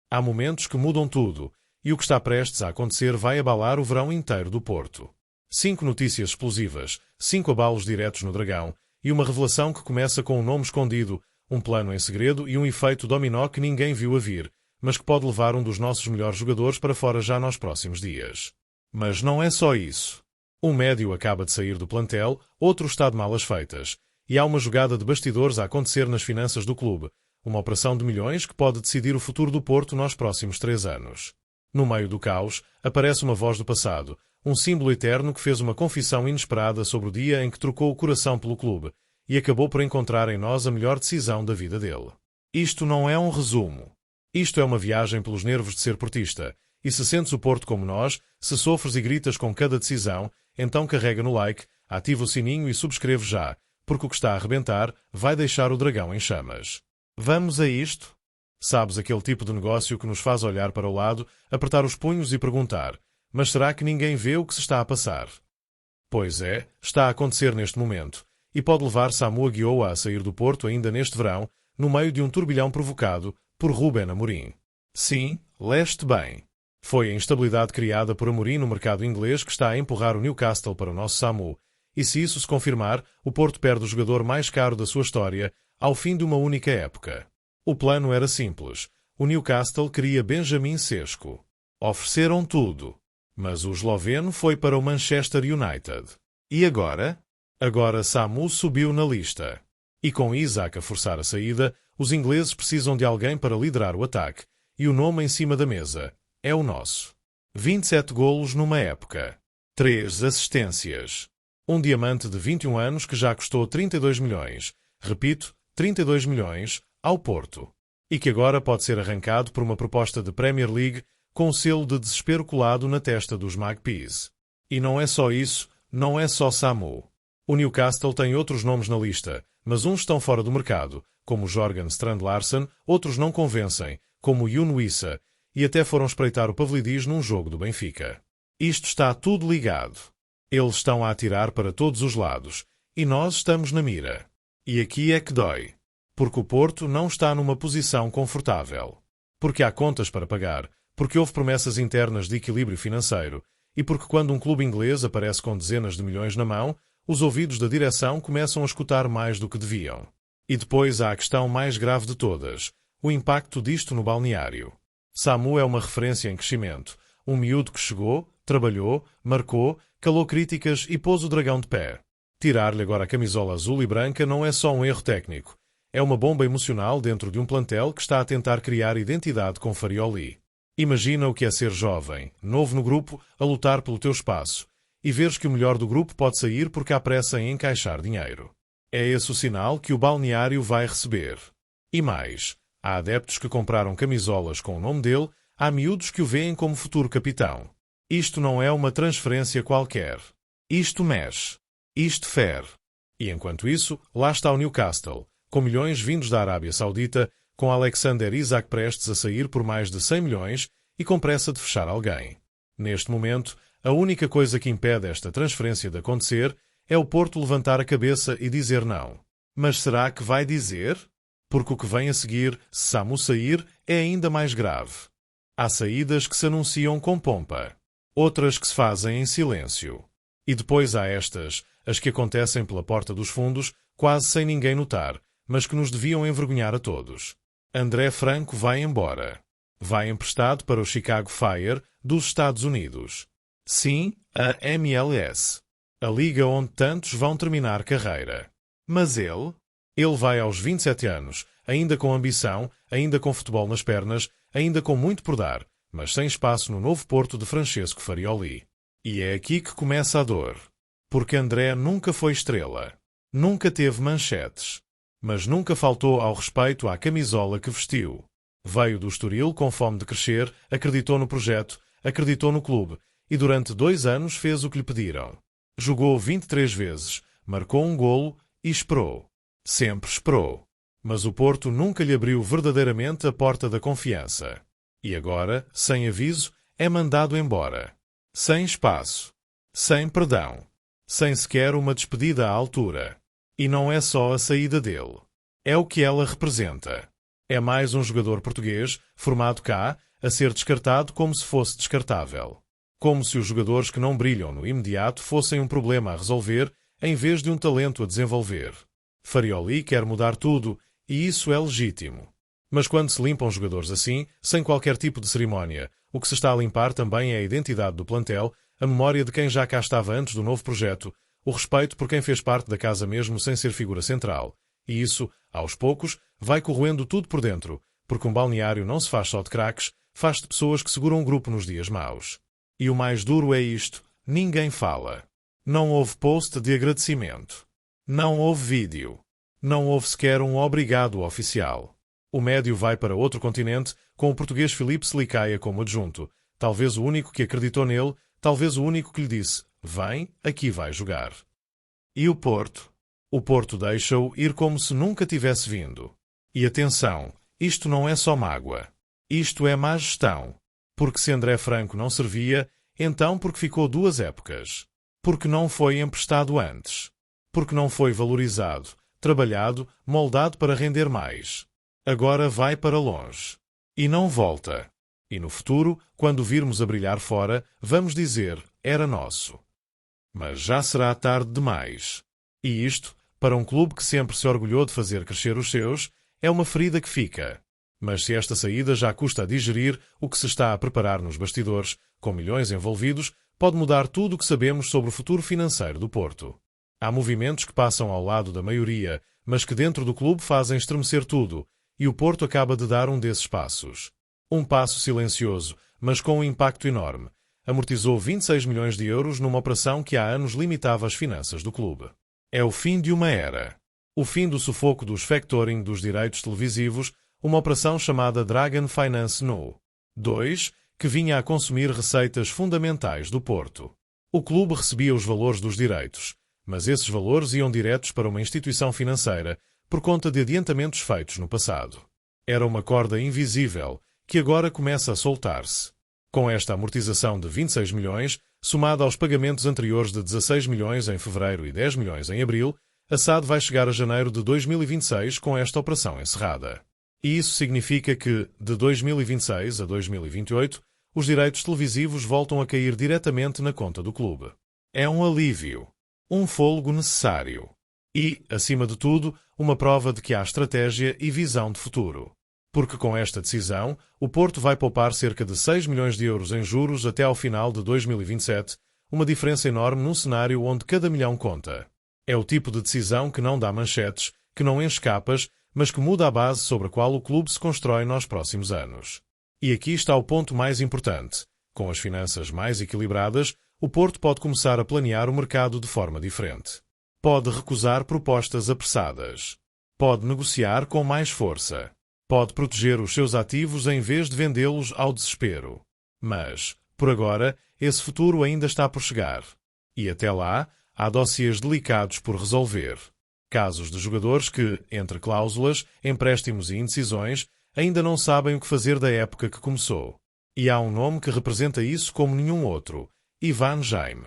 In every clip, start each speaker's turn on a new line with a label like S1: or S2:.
S1: Há momentos que mudam tudo, e o que está prestes a acontecer vai abalar o verão inteiro do Porto. 5 notícias explosivas, 5 abalos diretos no Dragão, e uma revelação que começa com um nome escondido, um plano em segredo e um efeito dominó que ninguém viu a vir, mas que pode levar um dos nossos melhores jogadores para fora já nos próximos dias. Mas não é só isso. Um médio acaba de sair do plantel, outro está de malas feitas, e há uma jogada de bastidores a acontecer nas finanças do clube, uma operação de milhões que pode decidir o futuro do Porto nos próximos 3 anos. No meio do caos, aparece uma voz do passado, um símbolo eterno que fez uma confissão inesperada sobre o dia em que trocou o coração pelo clube e acabou por encontrar em nós a melhor decisão da vida dele. Isto não é um resumo. Isto é uma viagem pelos nervos de ser portista, e se sentes o Porto como nós, se sofres e gritas com cada decisão, então carrega no like, ativa o sininho e subscreve já, porque o que está a arrebentar vai deixar o Dragão em chamas. Vamos a isto? Sabes, aquele tipo de negócio que nos faz olhar para o lado, apertar os punhos e perguntar: mas será que ninguém vê o que se está a passar? Pois é, está a acontecer neste momento, e pode levar Samu Aguioa a sair do Porto ainda neste verão, no meio de um turbilhão provocado por Ruben Amorim. Sim, leste bem. Foi a instabilidade criada por Amorim no mercado inglês que está a empurrar o Newcastle para o nosso Samu, e se isso se confirmar, o Porto perde o jogador mais caro da sua história ao fim de uma única época. O plano era simples. O Newcastle queria Benjamin Sesko. Ofereceram tudo. Mas o esloveno foi para o Manchester United. E agora? Agora Samu subiu na lista. E com Isaac a forçar a saída, os ingleses precisam de alguém para liderar o ataque, e o nome em cima da mesa é o nosso. 27 golos numa época. 3 assistências. Um diamante de 21 anos que já custou 32 milhões. Repito, 32 milhões ao Porto. E que agora pode ser arrancado por uma proposta de Premier League com o selo de desespero colado na testa dos Magpies. E não é só isso, não é só Samu. O Newcastle tem outros nomes na lista, mas uns estão fora do mercado, como Jorgen Strand Larsen, outros não convencem, como Yoon Wissa, e até foram espreitar o Pavlidis num jogo do Benfica. Isto está tudo ligado. Eles estão a atirar para todos os lados, e nós estamos na mira. E aqui é que dói. Porque o Porto não está numa posição confortável. Porque há contas para pagar, porque houve promessas internas de equilíbrio financeiro, e porque quando um clube inglês aparece com dezenas de milhões na mão, os ouvidos da direção começam a escutar mais do que deviam. E depois há a questão mais grave de todas, o impacto disto no balneário. Samu é uma referência em crescimento, um miúdo que chegou, trabalhou, marcou, calou críticas e pôs o Dragão de pé. Tirar-lhe agora a camisola azul e branca não é só um erro técnico, é uma bomba emocional dentro de um plantel que está a tentar criar identidade com Farioli. Imagina o que é ser jovem, novo no grupo, a lutar pelo teu espaço, e veres que o melhor do grupo pode sair porque há pressa em encaixar dinheiro. É esse o sinal que o balneário vai receber. E mais, há adeptos que compraram camisolas com o nome dele, há miúdos que o veem como futuro capitão. Isto não é uma transferência qualquer. Isto mexe. Isto fere. E enquanto isso, lá está o Newcastle, com milhões vindos da Arábia Saudita, com Alexander Isak prestes a sair por mais de 100 milhões e com pressa de fechar alguém. Neste momento, a única coisa que impede esta transferência de acontecer é o Porto levantar a cabeça e dizer não. Mas será que vai dizer? Porque o que vem a seguir, se Samu sair, é ainda mais grave. Há saídas que se anunciam com pompa, outras que se fazem em silêncio. E depois há estas, as que acontecem pela porta dos fundos, quase sem ninguém notar, mas que nos deviam envergonhar a todos. André Franco vai embora. Vai emprestado para o Chicago Fire dos Estados Unidos. Sim, a MLS. A liga onde tantos vão terminar carreira. Mas ele vai aos 27 anos, ainda com ambição, ainda com futebol nas pernas, ainda com muito por dar, mas sem espaço no novo Porto de Francesco Farioli. E é aqui que começa a dor. Porque André nunca foi estrela. Nunca teve manchetes. Mas nunca faltou ao respeito à camisola que vestiu. Veio do Estoril com fome de crescer, acreditou no projeto, acreditou no clube e durante 2 anos fez o que lhe pediram. Jogou 23 vezes, marcou um golo e esperou. Sempre esperou. Mas o Porto nunca lhe abriu verdadeiramente a porta da confiança. E agora, sem aviso, é mandado embora. Sem espaço. Sem perdão. Sem sequer uma despedida à altura. E não é só a saída dele. É o que ela representa. É mais um jogador português, formado cá, a ser descartado como se fosse descartável. Como se os jogadores que não brilham no imediato fossem um problema a resolver, em vez de um talento a desenvolver. Farioli quer mudar tudo, e isso é legítimo. Mas quando se limpam jogadores assim, sem qualquer tipo de cerimónia, o que se está a limpar também é a identidade do plantel, a memória de quem já cá estava antes do novo projeto, o respeito por quem fez parte da casa mesmo sem ser figura central. E isso, aos poucos, vai corroendo tudo por dentro, porque um balneário não se faz só de craques, faz de pessoas que seguram um grupo nos dias maus. E o mais duro é isto: ninguém fala. Não houve post de agradecimento. Não houve vídeo. Não houve sequer um obrigado oficial. O médio vai para outro continente, com o português Filipe Selicaia como adjunto, talvez o único que acreditou nele, talvez o único que lhe disse: vem, aqui vai jogar. E o Porto? O Porto deixa-o ir como se nunca tivesse vindo. E atenção, isto não é só mágoa. Isto é má gestão. Porque se André Franco não servia, então porque ficou 2 épocas. Porque não foi emprestado antes. Porque não foi valorizado, trabalhado, moldado para render mais. Agora vai para longe. E não volta. E no futuro, quando virmos a brilhar fora, vamos dizer: era nosso. Mas já será tarde demais. E isto, para um clube que sempre se orgulhou de fazer crescer os seus, é uma ferida que fica. Mas se esta saída já custa a digerir o que se está a preparar nos bastidores, com milhões envolvidos, pode mudar tudo o que sabemos sobre o futuro financeiro do Porto. Há movimentos que passam ao lado da maioria, mas que dentro do clube fazem estremecer tudo, e o Porto acaba de dar um desses passos. Um passo silencioso, mas com um impacto enorme. Amortizou 26 milhões de euros numa operação que há anos limitava as finanças do clube. É o fim de uma era. O fim do sufoco dos factoring dos direitos televisivos, uma operação chamada Dragon Finance No. 2, que vinha a consumir receitas fundamentais do Porto. O clube recebia os valores dos direitos, mas esses valores iam diretos para uma instituição financeira por conta de adiantamentos feitos no passado. Era uma corda invisível que agora começa a soltar-se. Com esta amortização de 26 milhões, somada aos pagamentos anteriores de 16 milhões em fevereiro e 10 milhões em abril, a SAD vai chegar a janeiro de 2026 com esta operação encerrada. E isso significa que, de 2026 a 2028, os direitos televisivos voltam a cair diretamente na conta do clube. É um alívio, um fôlego necessário. E, acima de tudo, uma prova de que há estratégia e visão de futuro. Porque com esta decisão, o Porto vai poupar cerca de 6 milhões de euros em juros até ao final de 2027, uma diferença enorme num cenário onde cada milhão conta. É o tipo de decisão que não dá manchetes, que não enche capas, mas que muda a base sobre a qual o clube se constrói nos próximos anos. E aqui está o ponto mais importante. Com as finanças mais equilibradas, o Porto pode começar a planear o mercado de forma diferente. Pode recusar propostas apressadas. Pode negociar com mais força. Pode proteger os seus ativos em vez de vendê-los ao desespero. Mas, por agora, esse futuro ainda está por chegar. E até lá, há dossiês delicados por resolver. Casos de jogadores que, entre cláusulas, empréstimos e indecisões, ainda não sabem o que fazer da época que começou. E há um nome que representa isso como nenhum outro: Ivan Jaime.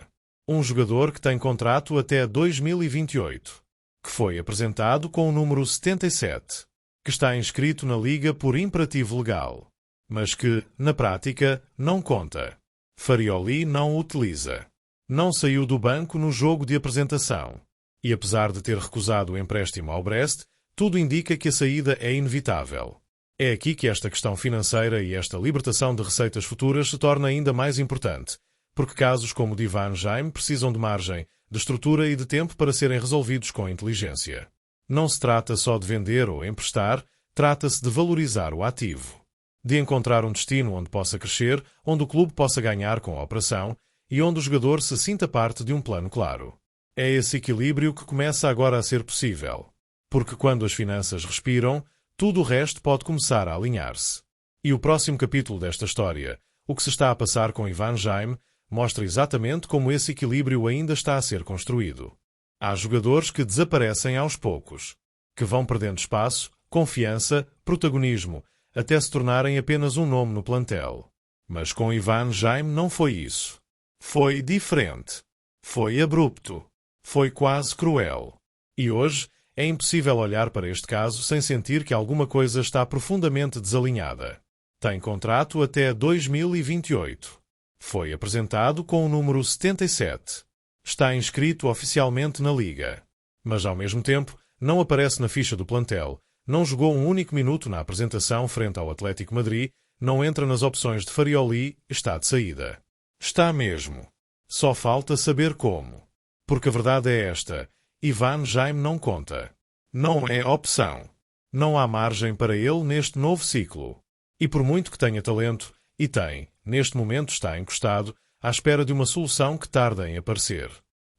S1: Um jogador que tem contrato até 2028. Que foi apresentado com o número 77. Que está inscrito na Liga por imperativo legal. Mas que, na prática, não conta. Farioli não o utiliza. Não saiu do banco no jogo de apresentação. E apesar de ter recusado o empréstimo ao Brest, tudo indica que a saída é inevitável. É aqui que esta questão financeira e esta libertação de receitas futuras se torna ainda mais importante, porque casos como o de Ivan Jaime precisam de margem, de estrutura e de tempo para serem resolvidos com inteligência. Não se trata só de vender ou emprestar, trata-se de valorizar o ativo. De encontrar um destino onde possa crescer, onde o clube possa ganhar com a operação e onde o jogador se sinta parte de um plano claro. É esse equilíbrio que começa agora a ser possível. Porque quando as finanças respiram, tudo o resto pode começar a alinhar-se. E o próximo capítulo desta história, o que se está a passar com Ivan Jaime, mostra exatamente como esse equilíbrio ainda está a ser construído. Há jogadores que desaparecem aos poucos, que vão perdendo espaço, confiança, protagonismo, até se tornarem apenas um nome no plantel. Mas com Ivan Jaime não foi isso. Foi diferente. Foi abrupto. Foi quase cruel. E hoje É impossível olhar para este caso sem sentir que alguma coisa está profundamente desalinhada. Tem contrato até 2028. Foi apresentado com o número 77. Está inscrito oficialmente na Liga. Mas, ao mesmo tempo, não aparece na ficha do plantel, não jogou um único minuto na apresentação frente ao Atlético Madrid, não entra nas opções de Farioli, está de saída. Está mesmo. Só falta saber como. Porque a verdade é esta: Ivan Jaime não conta. Não é opção. Não há margem para ele neste novo ciclo. E por muito que tenha talento, e tem, neste momento está encostado, à espera de uma solução que tarda em aparecer.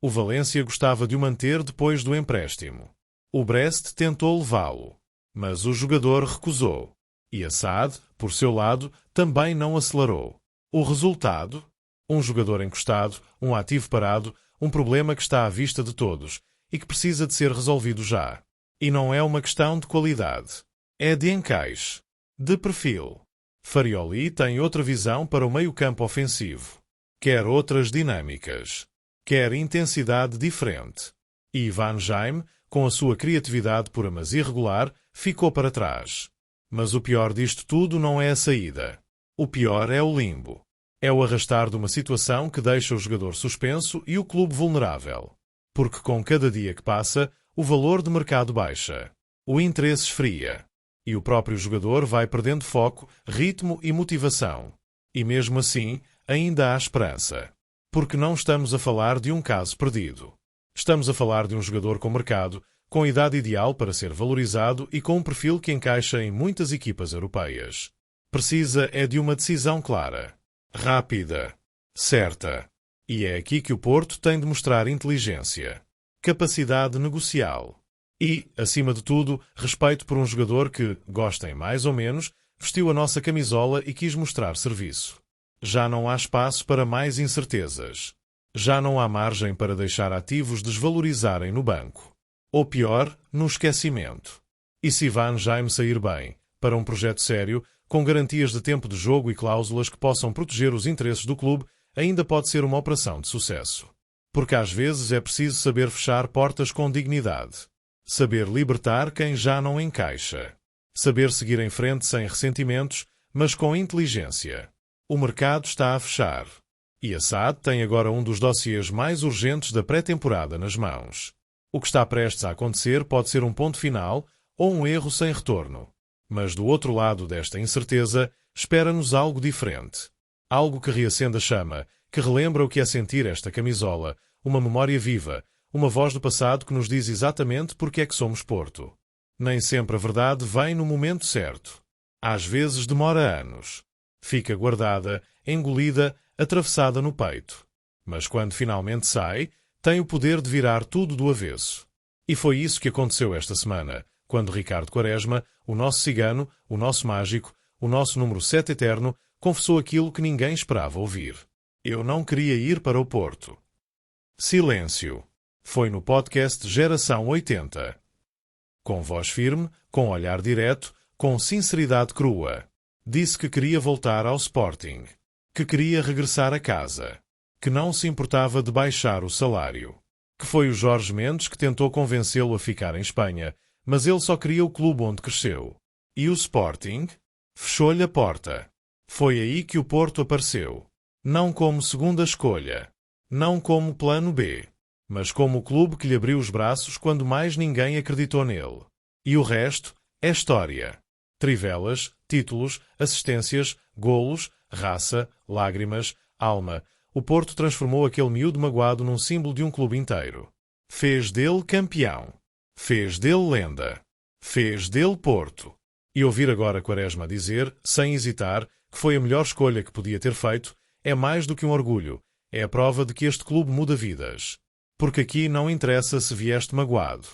S1: O Valência gostava de o manter depois do empréstimo. O Brest tentou levá-lo, mas o jogador recusou. E Assad, por seu lado, também não acelerou. O resultado? Um jogador encostado, um ativo parado, um problema que está à vista de todos e que precisa de ser resolvido já. E não é uma questão de qualidade. É de encaixe. De perfil. Farioli tem outra visão para o meio-campo ofensivo. Quer outras dinâmicas. Quer intensidade diferente. E Ivan Jaime, com a sua criatividade pura mas irregular, ficou para trás. Mas o pior disto tudo não é a saída. O pior é o limbo. É o arrastar de uma situação que deixa o jogador suspenso e o clube vulnerável. Porque com cada dia que passa, o valor de mercado baixa. O interesse esfria. E o próprio jogador vai perdendo foco, ritmo e motivação. E mesmo assim, ainda há esperança. Porque não estamos a falar de um caso perdido. Estamos a falar de um jogador com mercado, com idade ideal para ser valorizado e com um perfil que encaixa em muitas equipas europeias. Precisa é de uma decisão clara, rápida, certa. E é aqui que o Porto tem de mostrar inteligência, capacidade negocial. E, acima de tudo, respeito por um jogador que, gostem mais ou menos, vestiu a nossa camisola e quis mostrar serviço. Já não há espaço para mais incertezas. Já não há margem para deixar ativos desvalorizarem no banco. Ou pior, no esquecimento. E se Ivan Jaime sair bem, para um projeto sério, com garantias de tempo de jogo e cláusulas que possam proteger os interesses do clube, ainda pode ser uma operação de sucesso. Porque às vezes é preciso saber fechar portas com dignidade. Saber libertar quem já não encaixa. Saber seguir em frente sem ressentimentos, mas com inteligência. O mercado está a fechar. E Assad tem agora um dos dossiês mais urgentes da pré-temporada nas mãos. O que está prestes a acontecer pode ser um ponto final ou um erro sem retorno. Mas do outro lado desta incerteza, espera-nos algo diferente. Algo que reacenda a chama, que relembra o que é sentir esta camisola, uma memória viva, uma voz do passado que nos diz exatamente porque é que somos Porto. Nem sempre a verdade vem no momento certo. Às vezes demora anos. Fica guardada, engolida, atravessada no peito. Mas quando finalmente sai, tem o poder de virar tudo do avesso. E foi isso que aconteceu esta semana, quando Ricardo Quaresma, o nosso cigano, o nosso mágico, o nosso número 7 eterno, confessou aquilo que ninguém esperava ouvir. Eu não queria ir para o Porto. Silêncio. Foi no podcast Geração 80. Com voz firme, com olhar direto, com sinceridade crua. Disse que queria voltar ao Sporting. Que queria regressar a casa. Que não se importava de baixar o salário. Que foi o Jorge Mendes que tentou convencê-lo a ficar em Espanha, mas ele só queria o clube onde cresceu. E o Sporting? Fechou-lhe a porta. Foi aí que o Porto apareceu. Não como segunda escolha. Não como plano B. Mas como o clube que lhe abriu os braços quando mais ninguém acreditou nele. E o resto é história. Trivelas, títulos, assistências, golos, raça, lágrimas, alma. O Porto transformou aquele miúdo magoado num símbolo de um clube inteiro. Fez dele campeão. Fez dele lenda. Fez dele Porto. E ouvir agora Quaresma dizer, sem hesitar, que foi a melhor escolha que podia ter feito, é mais do que um orgulho. É a prova de que este clube muda vidas. Porque aqui não interessa se vieste magoado.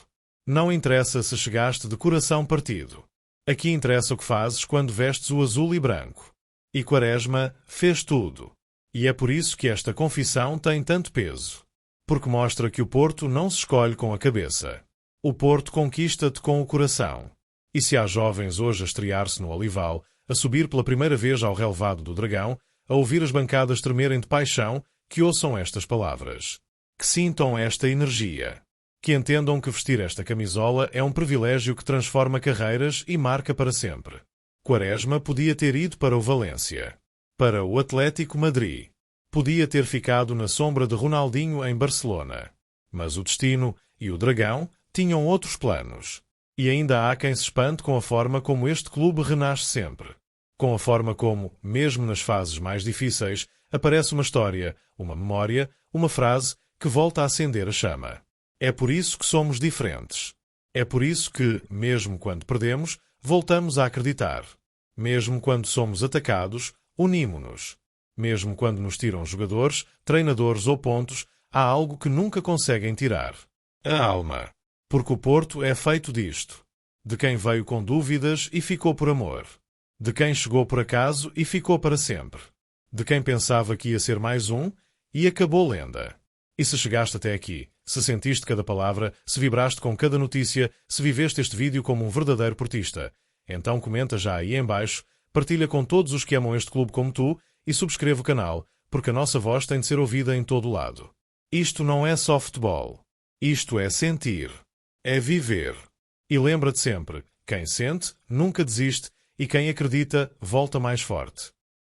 S1: Não interessa se chegaste de coração partido. Aqui interessa o que fazes quando vestes o azul e branco. E Quaresma fez tudo. E é por isso que esta confissão tem tanto peso. Porque mostra que o Porto não se escolhe com a cabeça. O Porto conquista-te com o coração. E se há jovens hoje a estrear-se no Olival, a subir pela primeira vez ao relvado do Dragão, a ouvir as bancadas tremerem de paixão, que ouçam estas palavras. Que sintam esta energia. Que entendam que vestir esta camisola é um privilégio que transforma carreiras e marca para sempre. Quaresma podia ter ido para o Valência, para o Atlético Madrid. Podia ter ficado na sombra de Ronaldinho em Barcelona. Mas o destino e o Dragão tinham outros planos. E ainda há quem se espante com a forma como este clube renasce sempre. Com a forma como, mesmo nas fases mais difíceis, aparece uma história, uma memória, uma frase que volta a acender a chama. É por isso que somos diferentes. É por isso que, mesmo quando perdemos, voltamos a acreditar. Mesmo quando somos atacados, unimo-nos. Mesmo quando nos tiram jogadores, treinadores ou pontos, há algo que nunca conseguem tirar. A alma. Porque o Porto é feito disto. De quem veio com dúvidas e ficou por amor. De quem chegou por acaso e ficou para sempre. De quem pensava que ia ser mais um e acabou lenda. E se chegaste até aqui, se sentiste cada palavra, se vibraste com cada notícia, se viveste este vídeo como um verdadeiro portista, então comenta já aí em baixo, partilha com todos os que amam este clube como tu e subscreve o canal, porque a nossa voz tem de ser ouvida em todo o lado. Isto não é só futebol. Isto é sentir. É viver. E lembra-te sempre, quem sente, nunca desiste, e quem acredita, volta mais forte.